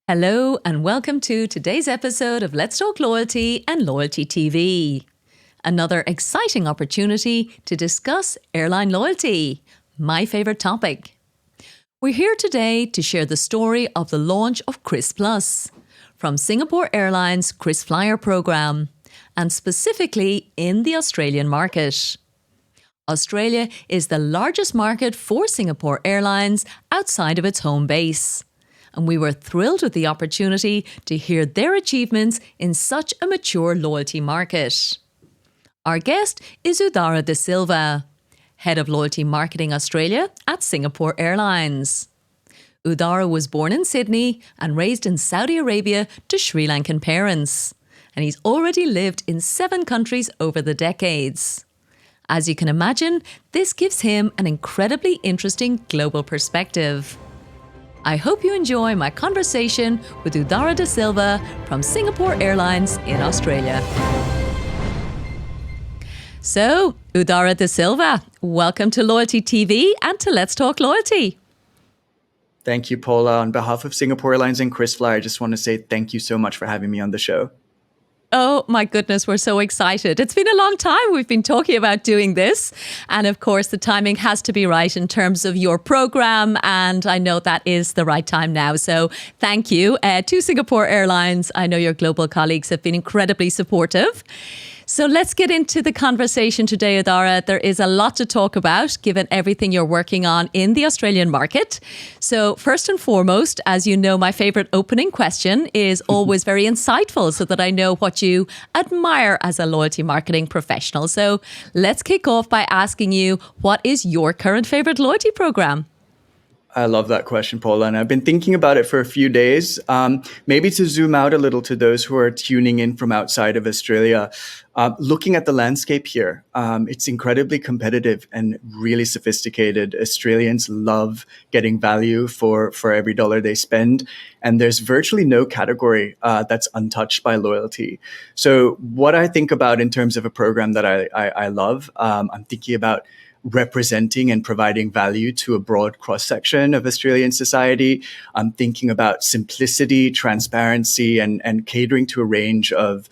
Hello and welcome to today's episode of Let's Talk Loyalty and Loyalty TV. Another exciting opportunity to discuss airline loyalty, my favourite topic. We're here today to share the story of the launch of Kris Plus from Singapore Airlines Kris Flyer programme, and specifically in the Australian market. Australia is the largest market for Singapore Airlines outside of its home base. And we were thrilled with the opportunity to hear their achievements in such a mature loyalty market. Our guest is Udhara de Silva, Head of Loyalty Marketing Australia at Singapore Airlines. Udhara was born in Sydney and raised in Saudi Arabia to Sri Lankan parents. And he's already lived in 7 countries over the decades. As you can imagine, this gives him an incredibly interesting global perspective. I hope you enjoy my conversation with Udhara de Silva from Singapore Airlines in Australia. So, Udhara de Silva, welcome to Loyalty TV and to Let's Talk Loyalty. Thank you, Paula. On behalf of Singapore Airlines and Kris Flyer, I just want to say thank you so much for having me on the show. Oh my goodness, we're so excited. It's been a long time we've been talking about doing this. And of course, the timing has to be right in terms of your program. And I know that is the right time now. So thank you to Singapore Airlines. I know your global colleagues have been incredibly supportive. So let's get into the conversation today, Udhara. There is a lot to talk about, given everything you're working on in the Australian market. So first and foremost, as you know, my favourite opening question is always very insightful so that I know what you admire as a loyalty marketing professional. So let's kick off by asking you, what is your current favourite loyalty programme? I love that question, Paula, and I've been thinking about it for a few days. Maybe to zoom out a little to those who are tuning in from outside of Australia, looking at the landscape here, it's incredibly competitive and really sophisticated. Australians love getting value for every dollar they spend, and there's virtually no category that's untouched by loyalty. So what I think about in terms of a program that I love, I'm thinking about representing and providing value to a broad cross-section of Australian society. I'm thinking about simplicity, transparency, and catering to a range of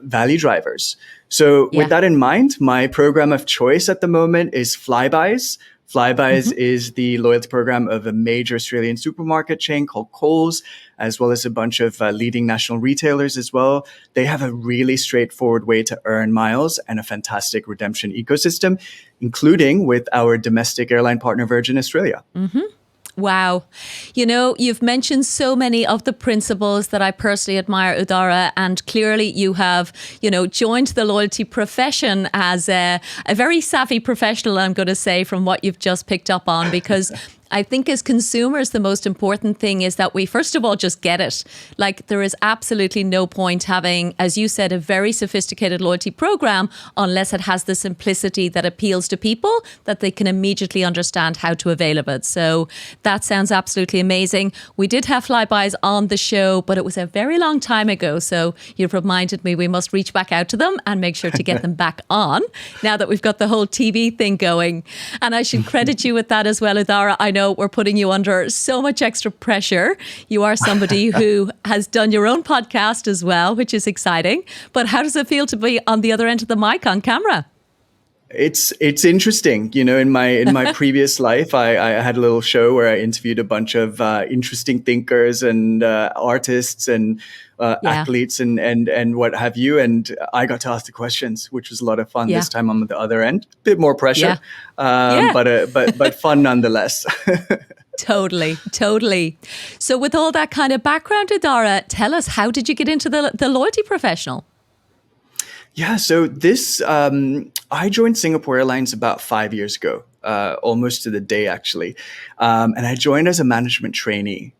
value drivers. So with that in mind, my program of choice at the moment is Flybuys. Flybuys is the loyalty program of a major Australian supermarket chain called Coles, as well as a bunch of leading national retailers as well. They have a really straightforward way to earn miles and a fantastic redemption ecosystem, including with our domestic airline partner, Virgin Australia. Wow. You know, you've mentioned so many of the principles that I personally admire, Udhara, and clearly you have, joined the loyalty profession as a very savvy professional, I'm going to say, from what you've just picked up on, because I think as consumers, the most important thing is that we, first of all, just get it. Like, there is absolutely no point having, as you said, a very sophisticated loyalty program unless it has the simplicity that appeals to people, that they can immediately understand how to avail of it. So that sounds absolutely amazing. We did have Flybuys on the show, but it was a very long time ago. So you've reminded me we must reach back out to them and make sure to get them back on now that we've got the whole TV thing going. And I should credit you with that as well, Udhara. I know we're putting you under so much extra pressure. You are somebody who has done your own podcast as well, which is exciting. But how does it feel to be on the other end of the mic on camera? It's interesting. In my previous life, I had a little show where I interviewed a bunch of interesting thinkers and artists and athletes and what have you. And I got to ask the questions, which was a lot of fun. This time I'm at the other end, a bit more pressure, but fun nonetheless. Totally. So with all that kind of background, Udhara, tell us, how did you get into the loyalty professional? Yeah, so I joined Singapore Airlines about 5 years ago, almost to the day, actually. And I joined as a management trainee.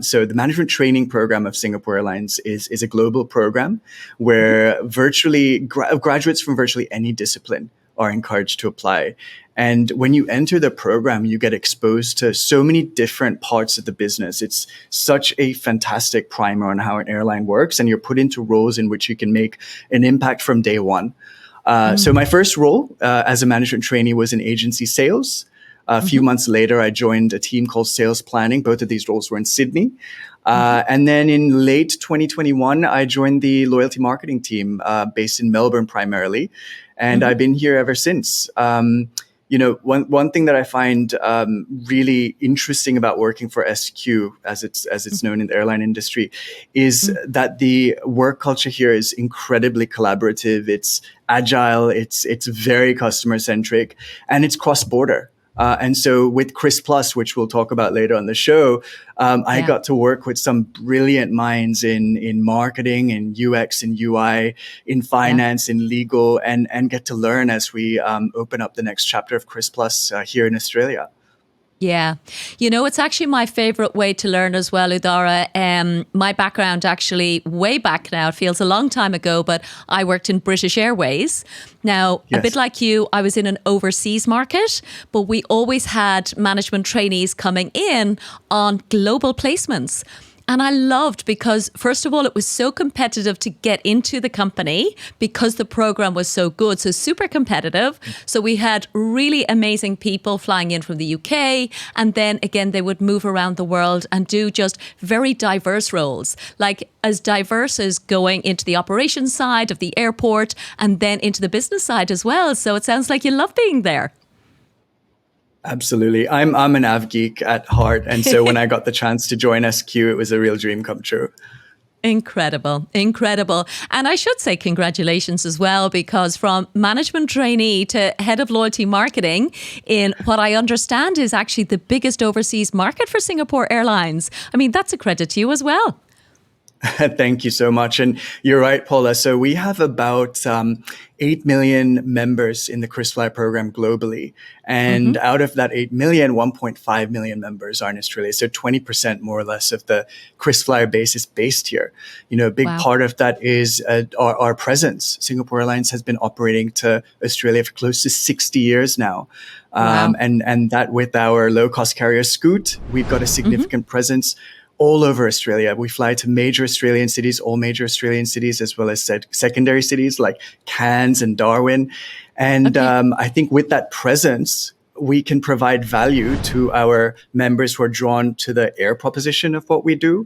So the management training program of Singapore Airlines is a global program where virtually graduates from virtually any discipline are encouraged to apply. And when you enter the program, you get exposed to so many different parts of the business. It's such a fantastic primer on how an airline works, and you're put into roles in which you can make an impact from day one. So my first role as a management trainee was in agency sales. A few months later, I joined a team called Sales Planning. Both of these roles were in Sydney. And then in late 2021, I joined the loyalty marketing team based in Melbourne primarily. And I've been here ever since. One thing that I find really interesting about working for SQ, as it's known in the airline industry, is that the work culture here is incredibly collaborative. It's agile. It's very customer centric, and it's cross border. And so with Kris Plus, which we'll talk about later on the show, I got to work with some brilliant minds in marketing, in UX, in UI, in finance, in legal, and get to learn as we open up the next chapter of Kris Plus here in Australia. Yeah. It's actually my favorite way to learn as well, Udhara. My background actually way back now, it feels a long time ago, but I worked in British Airways. Now, a bit like you, I was in an overseas market, but we always had management trainees coming in on global placements. And I loved because, first of all, it was so competitive to get into the company because the program was so good. So super competitive. So we had really amazing people flying in from the UK. And then again, they would move around the world and do just very diverse roles, like as diverse as going into the operations side of the airport and then into the business side as well. So it sounds like you love being there. Absolutely. I'm an av geek at heart. And so when I got the chance to join SQ, it was a real dream come true. Incredible. And I should say congratulations as well, because from management trainee to head of loyalty marketing in what I understand is actually the biggest overseas market for Singapore Airlines. I mean, that's a credit to you as well. Thank you so much. And you're right, Paula. So we have about 8 million members in the KrisFlyer program globally. And out of that 8 million, 1.5 million members are in Australia. So 20% more or less of the KrisFlyer base is based here. A big part of that is our presence. Singapore Airlines has been operating to Australia for close to 60 years now. And that with our low-cost carrier Scoot, we've got a significant presence all over Australia. We fly to major Australian cities, all major Australian cities, as well as secondary cities like Cairns and Darwin. And I think with that presence, we can provide value to our members who are drawn to the air proposition of what we do.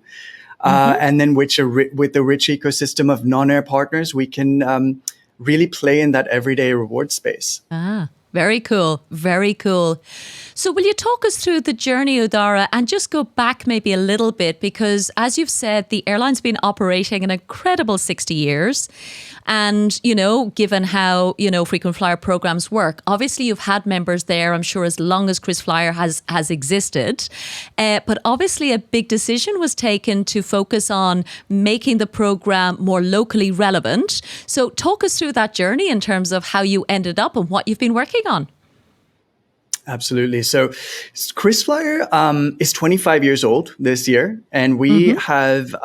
And then with the rich ecosystem of non-air partners, we can really play in that everyday reward space. Very cool. So will you talk us through the journey, Udhara, and just go back maybe a little bit, because as you've said, the airline's been operating an incredible 60 years. And, given how, frequent flyer programs work, obviously you've had members there, I'm sure, as long as KrisFlyer has existed. But obviously a big decision was taken to focus on making the program more locally relevant. So talk us through that journey in terms of how you ended up and what you've been working on. Absolutely. So KrisFlyer is 25 years old this year, and we have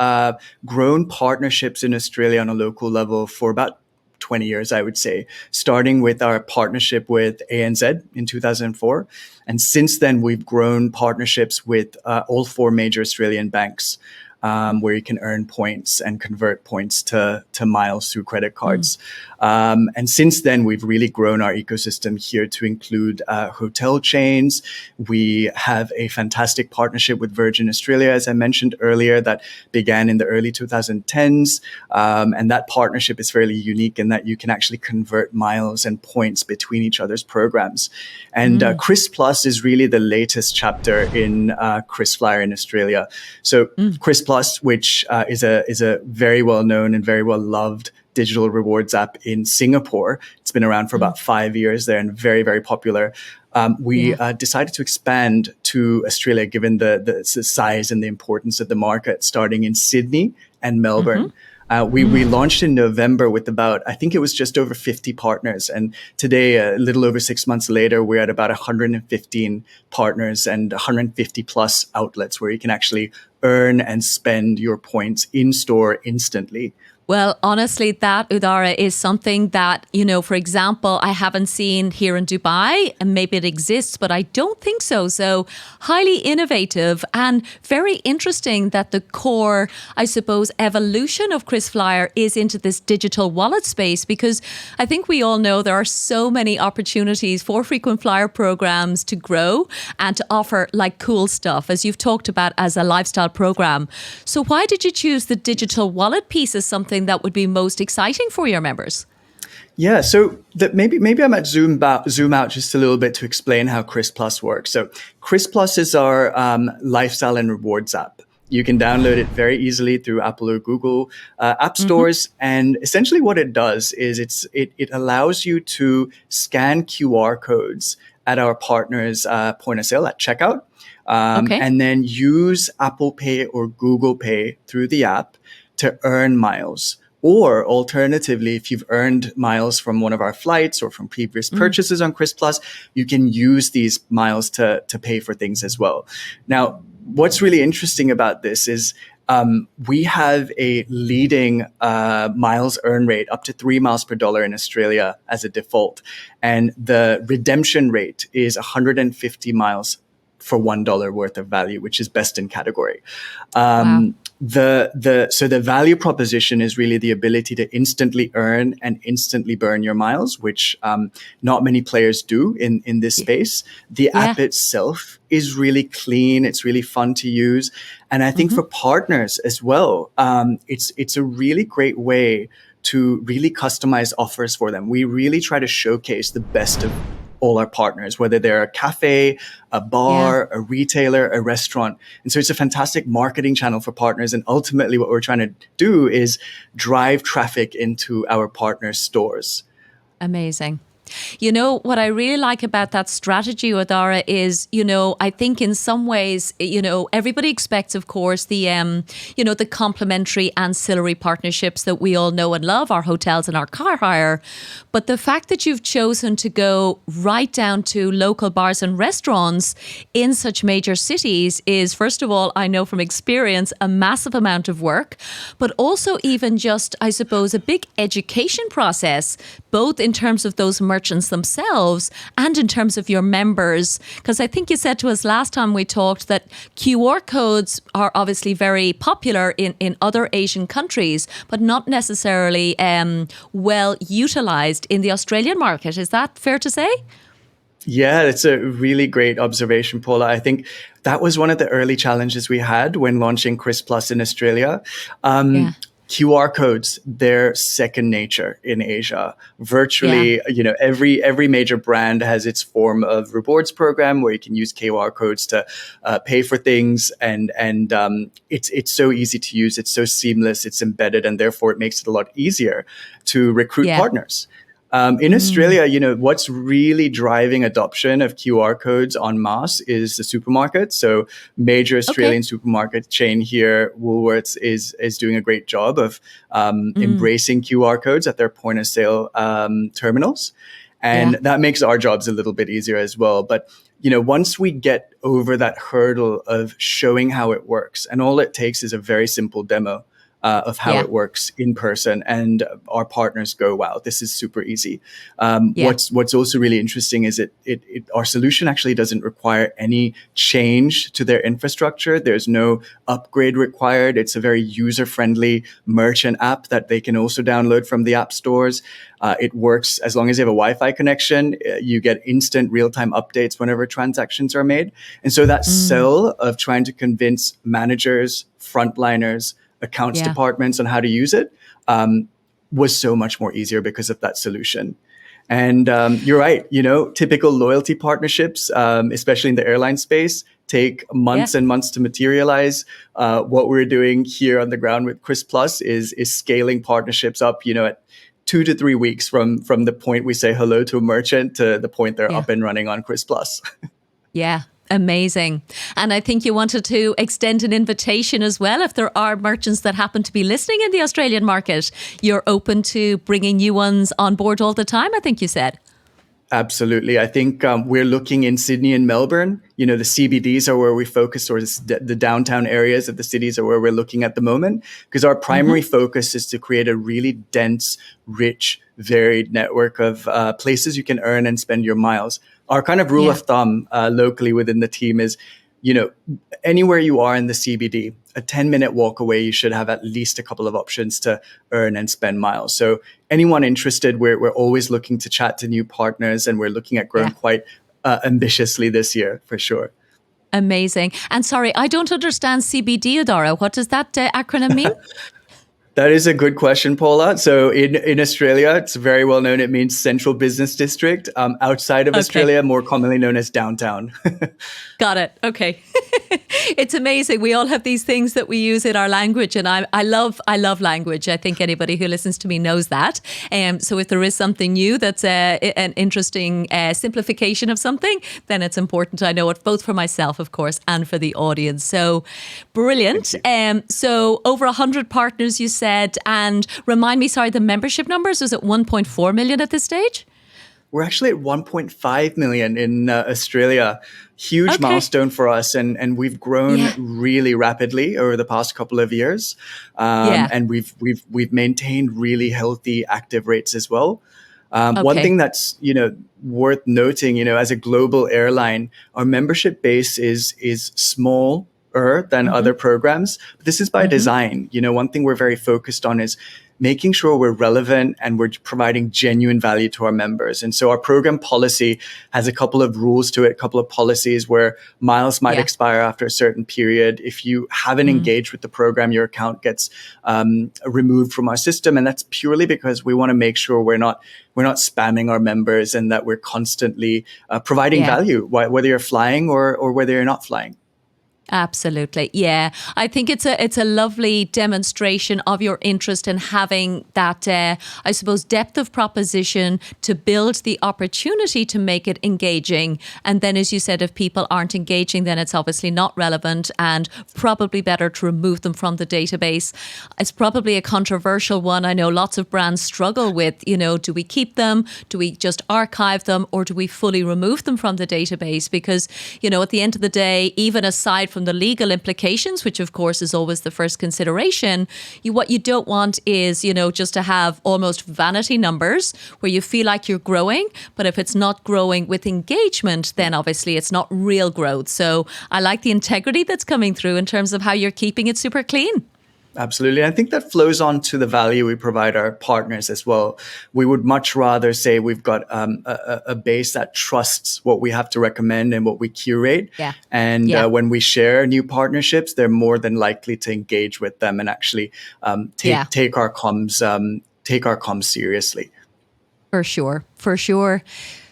grown partnerships in Australia on a local level for about 20 years, I would say, starting with our partnership with ANZ in 2004. And since then, we've grown partnerships with all 4 major Australian banks. Where you can earn points and convert points to miles through credit cards. And since then, we've really grown our ecosystem here to include hotel chains. We have a fantastic partnership with Virgin Australia, as I mentioned earlier, that began in the early 2010s. And that partnership is fairly unique in that you can actually convert miles and points between each other's programs. And Kris Plus is really the latest chapter in KrisFlyer in Australia. So Kris Plus, which is a very well known and very well loved digital rewards app in Singapore. It's been around for about 5 years there and very, very popular. We decided to expand to Australia, given the size and the importance of the market, starting in Sydney and Melbourne. We launched in November with about, I think it was just over 50 partners. And today, a little over 6 months later, we're at about 115 partners and 150 plus outlets where you can actually earn and spend your points in store instantly. Well, honestly, that, Udhara, is something that, for example, I haven't seen here in Dubai, and maybe it exists, but I don't think so. So highly innovative and very interesting that the core, I suppose, evolution of Kris Flyer is into this digital wallet space, because I think we all know there are so many opportunities for frequent flyer programs to grow and to offer like cool stuff, as you've talked about as a lifestyle program. So why did you choose the digital wallet piece as something that would be most exciting for your members? Yeah, so maybe I might zoom out just a little bit to explain how Kris Plus works. So Kris Plus is our lifestyle and rewards app. You can download it very easily through Apple or Google app stores. And essentially what it does is it allows you to scan QR codes at our partners' point of sale at checkout. And then use Apple Pay or Google Pay through the app to earn miles. Or alternatively, if you've earned miles from one of our flights or from previous purchases on Kris Plus, you can use these miles to pay for things as well. Now, what's really interesting about this is we have a leading miles earn rate up to 3 miles per dollar in Australia as a default. And the redemption rate is 150 miles for $1 worth of value, which is best in category. Wow. So the value proposition is really the ability to instantly earn and instantly burn your miles, which not many players do in this space. The app itself is really clean. It's really fun to use. And I think for partners as well, it's a really great way to really customize offers for them. We really try to showcase the best of all our partners, whether they're a cafe, a bar, a retailer, a restaurant. And so it's a fantastic marketing channel for partners. And ultimately what we're trying to do is drive traffic into our partners' stores. Amazing. What I really like about that strategy, Adara, is, I think in some ways, everybody expects, of course, the complementary ancillary partnerships that we all know and love, our hotels and our car hire. But the fact that you've chosen to go right down to local bars and restaurants in such major cities is, first of all, I know from experience, a massive amount of work, but also even just, I suppose, a big education process, both in terms of those merchants themselves and in terms of your members. Because I think you said to us last time we talked that QR codes are obviously very popular in other Asian countries, but not necessarily well utilized in the Australian market. Is that fair to say? Yeah, it's a really great observation, Paula. I think that was one of the early challenges we had when launching Kris Plus in Australia. QR codes, they're second nature in Asia. Virtually, every major brand has its form of rewards program where you can use QR codes to pay for things, and it's so easy to use. It's so seamless. It's embedded, and therefore it makes it a lot easier to recruit partners. In Australia, what's really driving adoption of QR codes en masse is the supermarket. So major Australian supermarket chain here, Woolworths, is doing a great job of embracing QR codes at their point of sale terminals. And that makes our jobs a little bit easier as well. But, once we get over that hurdle of showing how it works, and all it takes is a very simple demo of how it works in person, and our partners go, wow, this is super easy. What's also really interesting is our solution actually doesn't require any change to their infrastructure. There's no upgrade required. It's a very user-friendly merchant app that they can also download from the app stores. It works as long as you have a Wi-Fi connection. You get instant real-time updates whenever transactions are made. And so that sell of trying to convince managers, frontliners, accounts departments on how to use it was so much more easier because of that solution. And you're right, typical loyalty partnerships, especially in the airline space, take months and months to materialize. What we're doing here on the ground with Kris Plus is scaling partnerships up, at 2 to 3 weeks from the point we say hello to a merchant to the point they're up and running on Kris Plus. Yeah. Amazing. And I think you wanted to extend an invitation as well. If there are merchants that happen to be listening in the Australian market, you're open to bringing new ones on board all the time, I think you said. Absolutely. I think we're looking in Sydney and Melbourne. The CBDs are where we focus, or the downtown areas of the cities are where we're looking at the moment, because our primary focus is to create a really dense, rich, varied network of places you can earn and spend your miles. Our kind of rule Yeah. of thumb locally within the team is, anywhere you are in the CBD, a 10-minute walk away, you should have at least a couple of options to earn and spend miles. So anyone interested, we're always looking to chat to new partners, and we're looking at growing Yeah. quite ambitiously this year for sure. Amazing. And sorry, I don't understand CBD, Udhara. What does that acronym mean? That is a good question, Paula. So in Australia, it's very well known. It means Central Business District. Outside of Okay. Australia, more commonly known as downtown. Got it. Okay. It's amazing. We all have these things that we use in our language, and I love language. I think anybody who listens to me knows that. So if there is something new that's an interesting simplification of something, then it's important I know it, both for myself, of course, and for the audience. So brilliant. So over 100 partners, you said, and remind me, sorry, the membership numbers, is it 1.4 million at this stage? We're actually at 1.5 million in Australia. Huge Okay. milestone for us, and we've grown Yeah. really rapidly over the past couple of years, Yeah. and we've maintained really healthy active rates as well. One Okay. thing that's worth noting, as a global airline, our membership base is smaller than other programs, but this is by design. One thing we're very focused on is making sure we're relevant and we're providing genuine value to our members. And so our program policy has a couple of rules to it, a couple of policies where miles might Yeah. expire after a certain period. If you haven't engaged with the program, your account gets removed from our system. And that's purely because we want to make sure we're not spamming our members, and that we're constantly providing Yeah. value, whether you're flying or whether you're not flying. Absolutely. Yeah. I think it's a lovely demonstration of your interest in having that, I suppose, depth of proposition to build the opportunity to make it engaging. And then, as you said, if people aren't engaging, then it's obviously not relevant and probably better to remove them from the database. It's probably a controversial one. I know lots of brands struggle with, do we keep them? Do we just archive them? Or do we fully remove them from the database? Because, at the end of the day, even aside from the legal implications, which of course is always the first consideration, what you don't want is, just to have almost vanity numbers where you feel like you're growing, but if it's not growing with engagement, then obviously it's not real growth. So I like the integrity that's coming through in terms of how you're keeping it super clean. Absolutely. I think that flows on to the value we provide our partners as well. We would much rather say we've got a base that trusts what we have to recommend and what we curate. Yeah. And Yeah. when we share new partnerships, they're more than likely to engage with them and actually take our comms seriously. For sure. For sure.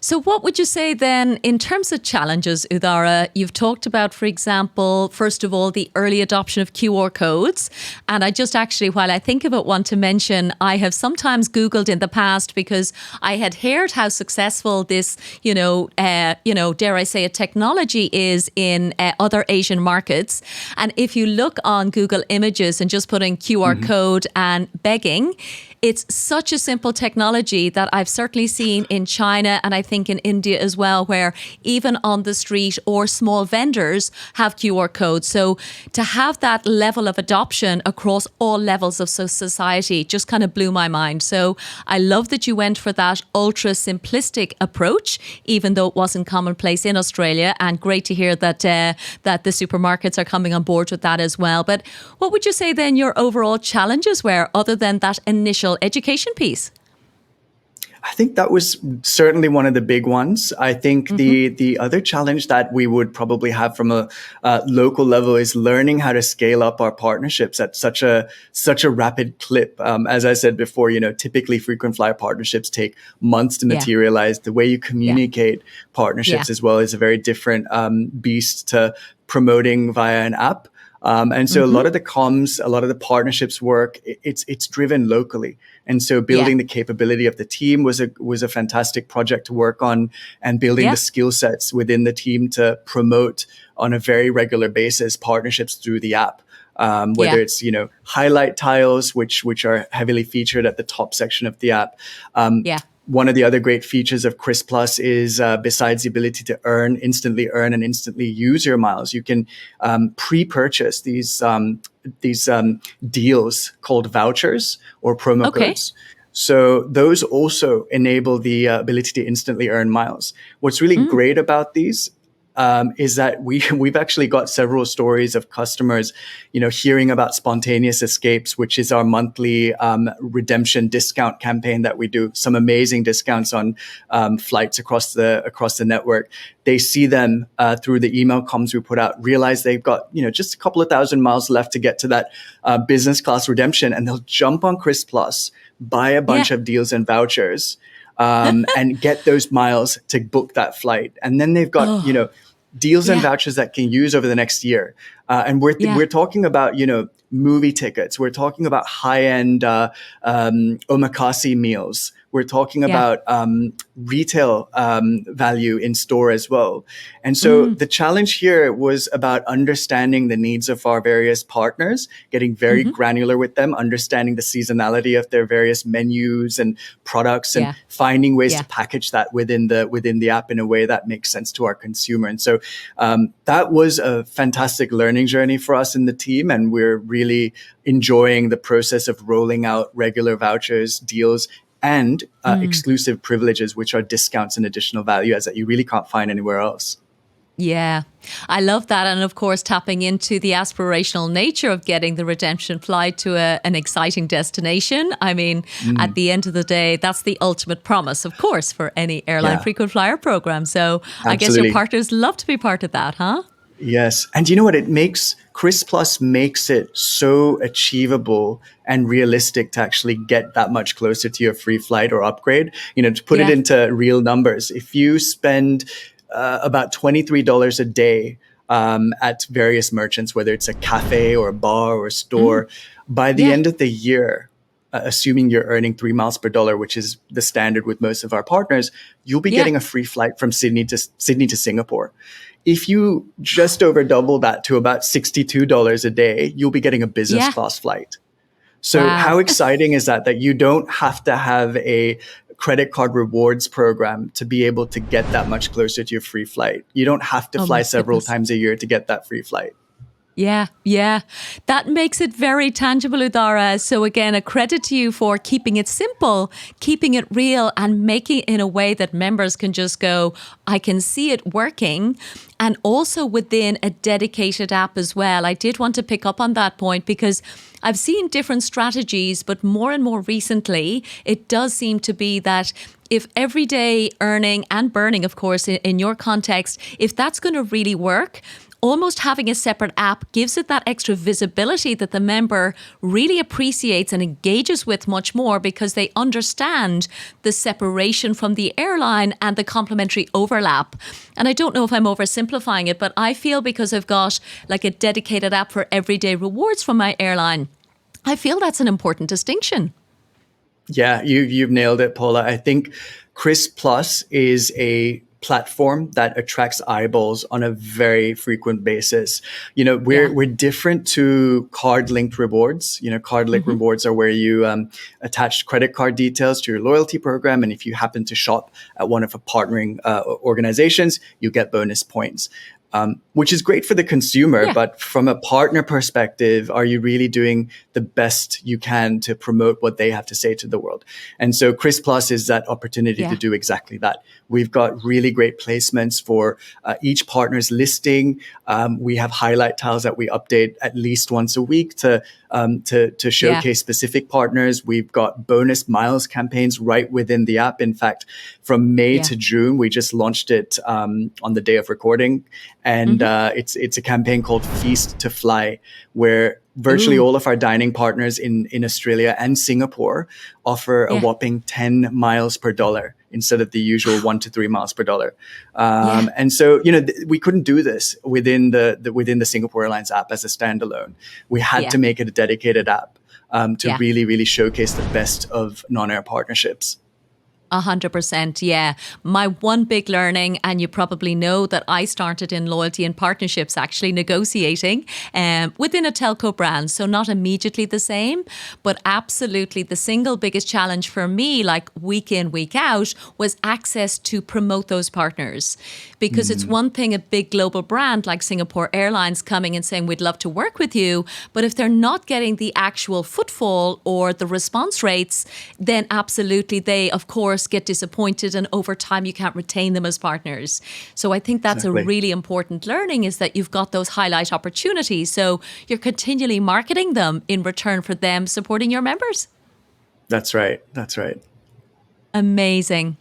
So what would you say then in terms of challenges, Udhara? You've talked about, for example, first of all, the early adoption of QR codes. And I just actually, while I think of it, want to mention, I have sometimes Googled in the past because I had heard how successful this, dare I say it, technology is in other Asian markets. And if you look on Google Images and just putting QR code and begging, it's such a simple technology that I've certainly seen in China, and I think in India as well, where even on the street or small vendors have QR codes. So to have that level of adoption across all levels of society just kind of blew my mind. So I love that you went for that ultra simplistic approach, even though it wasn't commonplace in Australia, and great to hear that that the supermarkets are coming on board with that as well. But what would you say then your overall challenges were, other than that initial education piece? I think that was certainly one of the big ones. I think the other challenge that we would probably have from a local level is learning how to scale up our partnerships at such a rapid clip. As I said before, typically frequent flyer partnerships take months to materialize. The way you communicate partnerships as well is a very different beast to promoting via an app. And so a lot of the comms, a lot of the partnerships work, it's driven locally. And so building the capability of the team was a fantastic project to work on, and building the skill sets within the team to promote on a very regular basis partnerships through the app. Whether it's, highlight tiles, which are heavily featured at the top section of the app. one of the other great features of Kris Plus is besides the ability to instantly earn and instantly use your miles, you can pre-purchase these deals called vouchers or promo Okay. codes. So those also enable the ability to instantly earn miles. What's really great about these is that we've actually got several stories of customers, hearing about Spontaneous Escapes, which is our monthly redemption discount campaign that we do. Some amazing discounts on flights across the network. They see them through the email comms we put out, realize they've got just a couple of thousand miles left to get to that business class redemption, and they'll jump on Kris Plus, buy a bunch of deals and vouchers, and get those miles to book that flight. And then they've got, deals and vouchers that can use over the next year. And we're talking about, movie tickets. We're talking about high-end omakase meals. We're talking about retail value in store as well. And so the challenge here was about understanding the needs of our various partners, getting very granular with them, understanding the seasonality of their various menus and products, and finding ways to package that within the app in a way that makes sense to our consumer. And so that was a fantastic learning journey for us in the team, and we're really enjoying the process of rolling out regular vouchers, deals, and exclusive privileges, which are discounts and additional value adds that you really can't find anywhere else. Yeah, I love that. And of course, tapping into the aspirational nature of getting the redemption flight to an exciting destination. I mean, at the end of the day, that's the ultimate promise, of course, for any airline frequent flyer program. So I guess your partners love to be part of that, huh? Yes. And you know what? Kris Plus makes it so achievable and realistic to actually get that much closer to your free flight or upgrade. To put it into real numbers, if you spend about $23 a day at various merchants, whether it's a cafe or a bar or a store, by the end of the year, assuming you're earning 3 miles per dollar, which is the standard with most of our partners, you'll be getting a free flight from Sydney to Singapore. If you just over double that to about $62 a day, you'll be getting a business class flight. So how exciting is that you don't have to have a credit card rewards program to be able to get that much closer to your free flight. You don't have to fly several times a year to get that free flight. Yeah. That makes it very tangible, Udhara. So again, a credit to you for keeping it simple, keeping it real, and making it in a way that members can just go, I can see it working. And also within a dedicated app as well. I did want to pick up on that point because I've seen different strategies, but more and more recently, it does seem to be that if everyday earning and burning, of course, in your context, if that's going to really work, almost having a separate app gives it that extra visibility that the member really appreciates and engages with much more because they understand the separation from the airline and the complementary overlap. And I don't know if I'm oversimplifying it, but I feel because I've got like a dedicated app for everyday rewards from my airline, I feel that's an important distinction. Yeah, you've nailed it, Paula. I think Kris Plus is a platform that attracts eyeballs on a very frequent basis. We're different to card-linked rewards. Card-linked rewards are where you attach credit card details to your loyalty program, and if you happen to shop at one of the partnering organizations, you get bonus points. Which is great for the consumer, but from a partner perspective, are you really doing the best you can to promote what they have to say to the world? And so Kris Plus is that opportunity to do exactly that. We've got really great placements for each partner's listing. We have highlight tiles that we update at least once a week to showcase specific partners. We've got bonus miles campaigns right within the app. In fact, from May to June, we just launched it on the day of recording. And it's a campaign called Feast to Fly, where virtually all of our dining partners in Australia and Singapore offer a whopping 10 miles per dollar instead of the usual 1 to 3 miles per dollar. And so, we couldn't do this within the Singapore Airlines app as a standalone. We had to make it a dedicated app to really, really showcase the best of non-air partnerships. 100%, yeah. My one big learning, and you probably know that I started in loyalty and partnerships, actually negotiating within a telco brand. So not immediately the same, but absolutely the single biggest challenge for me, like week in, week out, was access to promote those partners. Because it's one thing, a big global brand like Singapore Airlines coming and saying, we'd love to work with you. But if they're not getting the actual footfall or the response rates, then absolutely they, of course, get disappointed, and over time you can't retain them as partners. So I think that's Exactly. a really important learning, is that you've got those highlight opportunities. So you're continually marketing them in return for them supporting your members. That's right. That's right. Amazing.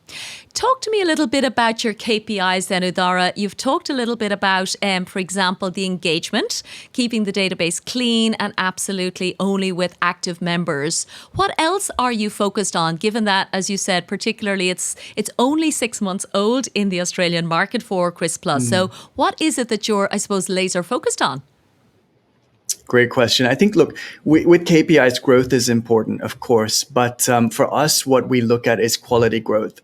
Talk to me a little bit about your KPIs then, Udhara. You've talked a little bit about, for example, the engagement, keeping the database clean and absolutely only with active members. What else are you focused on, given that, as you said, particularly it's only 6 months old in the Australian market for Kris Plus. So what is it that you're, I suppose, laser focused on? Great question. I think, look, with KPIs, growth is important, of course, but for us, what we look at is quality growth.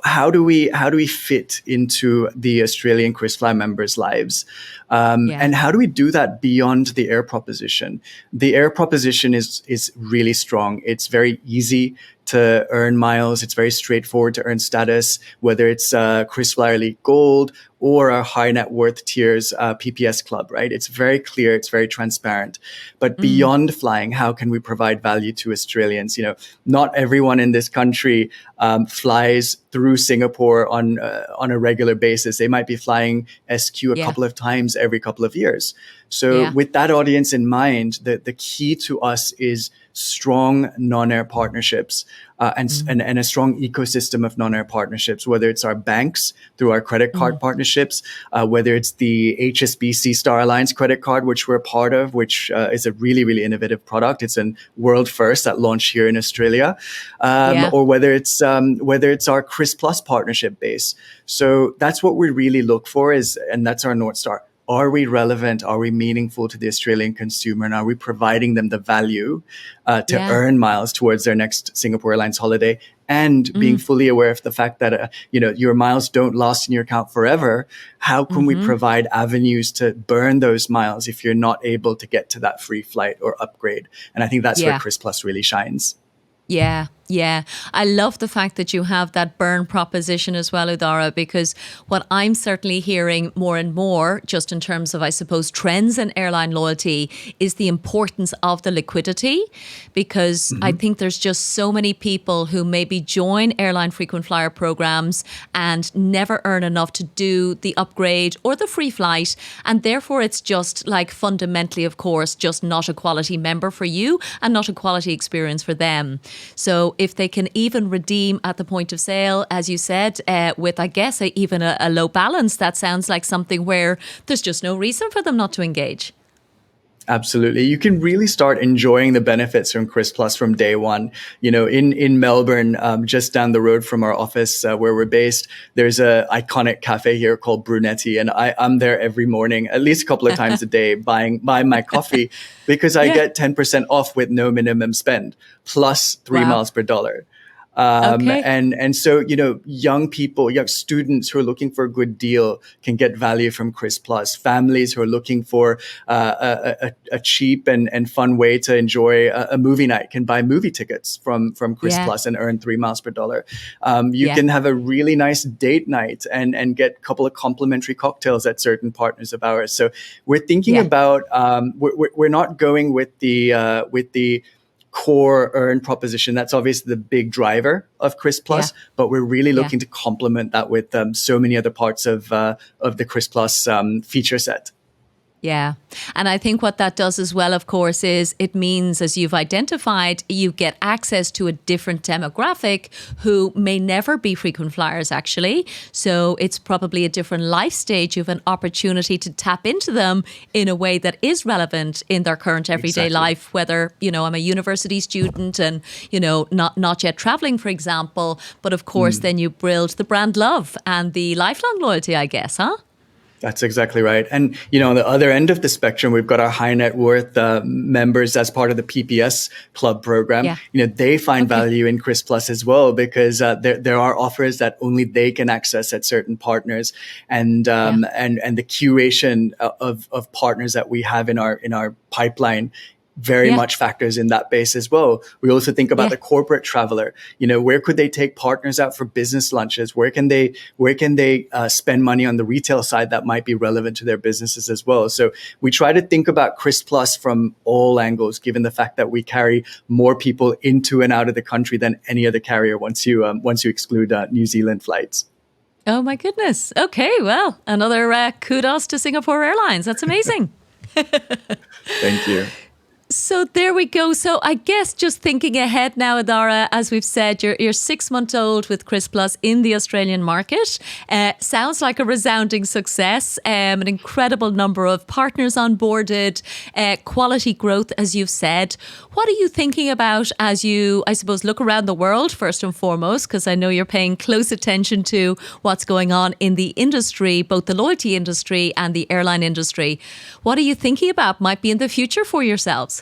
How do we fit into the Australian KrisFly members' lives, and how do we do that beyond the air proposition? The air proposition is really strong. It's very easy to earn miles. It's very straightforward to earn status, whether it's KrisFly Elite Gold or our high net worth tiers, PPS Club, right? It's very clear. It's very transparent. But beyond flying, how can we provide value to Australians? Not everyone in this country flies through Singapore on a regular basis. They might be flying SQ a couple of times every couple of years. So with that audience in mind, the key to us is strong non-air partnerships and a strong ecosystem of non-air partnerships, whether it's our banks through our credit card partnerships, whether it's the HSBC Star Alliance credit card, which we're part of, which is a really, really innovative product. It's a world first that launched here in Australia, or whether it's our Kris Plus partnership base. So that's what we really look for, and that's our North Star. Are we relevant? Are we meaningful to the Australian consumer? And are we providing them the value to earn miles towards their next Singapore Airlines holiday? And being fully aware of the fact that your miles don't last in your account forever. How can we provide avenues to burn those miles if you're not able to get to that free flight or upgrade? And I think that's where Kris Plus really shines. Yeah. Yeah, I love the fact that you have that burn proposition as well, Udhara, because what I'm certainly hearing more and more, just in terms of, I suppose, trends in airline loyalty, is the importance of the liquidity, because I think there's just so many people who maybe join airline frequent flyer programs and never earn enough to do the upgrade or the free flight. And therefore, it's just like fundamentally, of course, just not a quality member for you and not a quality experience for them. So if they can even redeem at the point of sale, as you said, with, I guess, even a low balance, that sounds like something where there's just no reason for them not to engage. Absolutely. You can really start enjoying the benefits from Kris Plus from day one. In Melbourne, just down the road from our office where we're based, there's an iconic cafe here called Brunetti. And I'm there every morning, at least a couple of times a day, buying my coffee because I get 10% off with no minimum spend, plus 3 miles per dollar. And so, young people, young students who are looking for a good deal can get value from Kris Plus. Families who are looking for a cheap and fun way to enjoy a movie night can buy movie tickets from Kris Plus and earn 3 miles per dollar. You can have a really nice date night and get a couple of complimentary cocktails at certain partners of ours. So we're thinking about, we're not going with the core earn proposition. That's obviously the big driver of Kris Plus, but we're really looking to complement that with so many other parts of the Kris Plus feature set. Yeah. And I think what that does as well, of course, is it means, as you've identified, you get access to a different demographic who may never be frequent flyers, actually. So it's probably a different life stage. You have an opportunity to tap into them in a way that is relevant in their current everyday life, whether, I'm a university student and, not yet traveling, for example. But of course, then you build the brand love and the lifelong loyalty, I guess, huh? That's exactly right. And, on the other end of the spectrum, we've got our high net worth members as part of the PPS Club program. Yeah. They find Okay. value in Kris Plus as well, because there are offers that only they can access at certain partners. And and the curation of partners that we have in our pipeline very Yeah. much factors in that base as well. We also think about Yeah. the corporate traveler. Where could they take partners out for business lunches? Where can they spend money on the retail side that might be relevant to their businesses as well? So we try to think about Kris Plus from all angles, given the fact that we carry more people into and out of the country than any other carrier once you exclude New Zealand flights. Oh my goodness. Okay, well, another kudos to Singapore Airlines. That's amazing. Thank you. So there we go. So I guess just thinking ahead now, Udhara, as we've said, you're 6 months old with Kris Plus in the Australian market. Sounds like a resounding success. An incredible number of partners onboarded, quality growth, as you've said. What are you thinking about as you, I suppose, look around the world first and foremost, because I know you're paying close attention to what's going on in the industry, both the loyalty industry and the airline industry. What are you thinking about might be in the future for yourselves?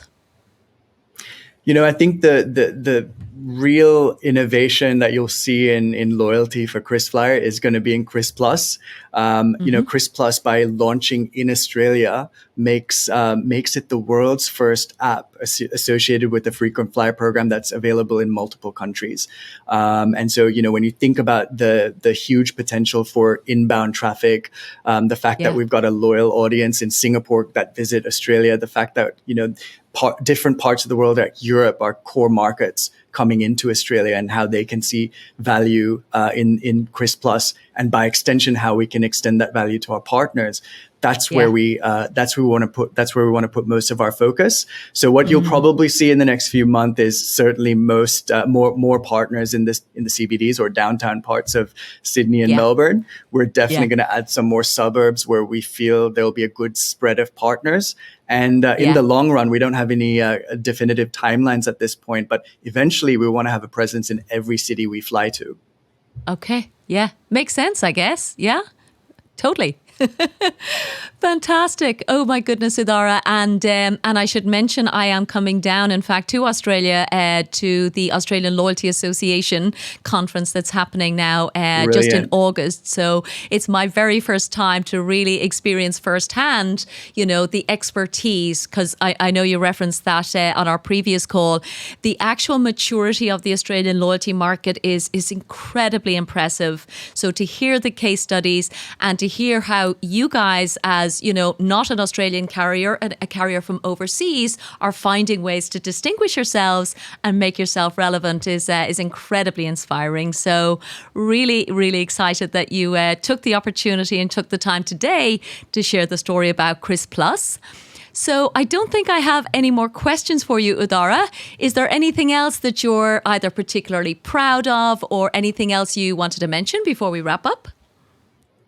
I think the real innovation that you'll see in loyalty for KrisFlyer is going to be in Kris Plus. Kris Plus, by launching in Australia, makes it the world's first app associated with the frequent flyer program that's available in multiple countries. And so, when you think about the huge potential for inbound traffic, the fact that we've got a loyal audience in Singapore that visit Australia, the fact that, different parts of the world, like Europe, are core markets coming into Australia, and how they can see value in Kris Plus, and by extension, how we can extend that value to our partners. That's where we want to put most of our focus. So what you'll probably see in the next few months is certainly more partners in the CBDs or downtown parts of Sydney and Melbourne. We're definitely going to add some more suburbs where we feel there'll be a good spread of partners. And in the long run, we don't have any definitive timelines at this point, but eventually we want to have a presence in every city we fly to. Okay. Yeah. Makes sense, I guess. Yeah. Totally. Fantastic. Oh my goodness, Udhara. And I should mention I am coming down, in fact, to Australia to the Australian Loyalty Association conference that's happening now just in August. So it's my very first time to really experience firsthand, the expertise, because I know you referenced that on our previous call. The actual maturity of the Australian loyalty market is incredibly impressive. So to hear the case studies and to hear how you guys, as not an Australian carrier, a carrier from overseas, are finding ways to distinguish yourselves and make yourself relevant is incredibly inspiring. So really, really excited that you took the opportunity and took the time today to share the story about Kris Plus. So I don't think I have any more questions for you, Udhara. Is there anything else that you're either particularly proud of or anything else you wanted to mention before we wrap up?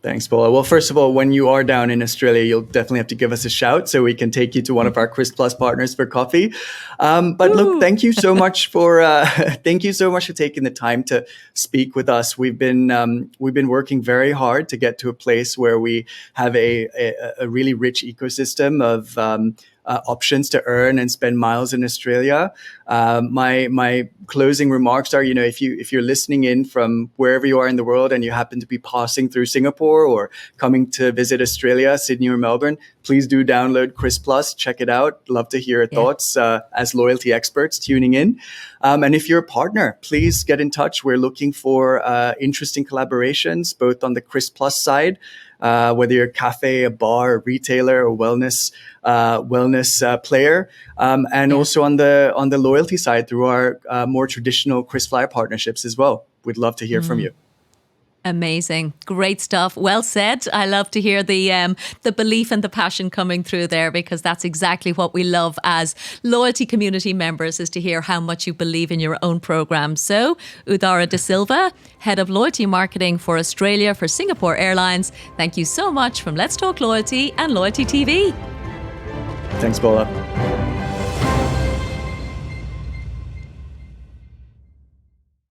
Thanks, Paula. Well, first of all, when you are down in Australia, you'll definitely have to give us a shout so we can take you to one of our Kris Plus partners for coffee. But look, thank you so much for taking the time to speak with us. We've been working very hard to get to a place where we have a really rich ecosystem of options to earn and spend miles in Australia. My closing remarks are, if you're listening in from wherever you are in the world and you happen to be passing through Singapore or coming to visit Australia, Sydney or Melbourne, please do download Kris Plus. Check it out. Love to hear your thoughts as loyalty experts tuning in. And if you're a partner, please get in touch. We're looking for interesting collaborations, both on the Kris Plus side, whether you're a cafe, a bar, a retailer, a wellness player, and also on the loyalty side through our more traditional KrisFlyer partnerships as well. We'd love to hear from you. Amazing. Great stuff. Well said. I love to hear the belief and the passion coming through there, because that's exactly what we love as loyalty community members, is to hear how much you believe in your own program. So Udhara de Silva, Head of Loyalty Marketing for Australia for Singapore Airlines, thank you so much from Let's Talk Loyalty and Loyalty TV. Thanks, Paula.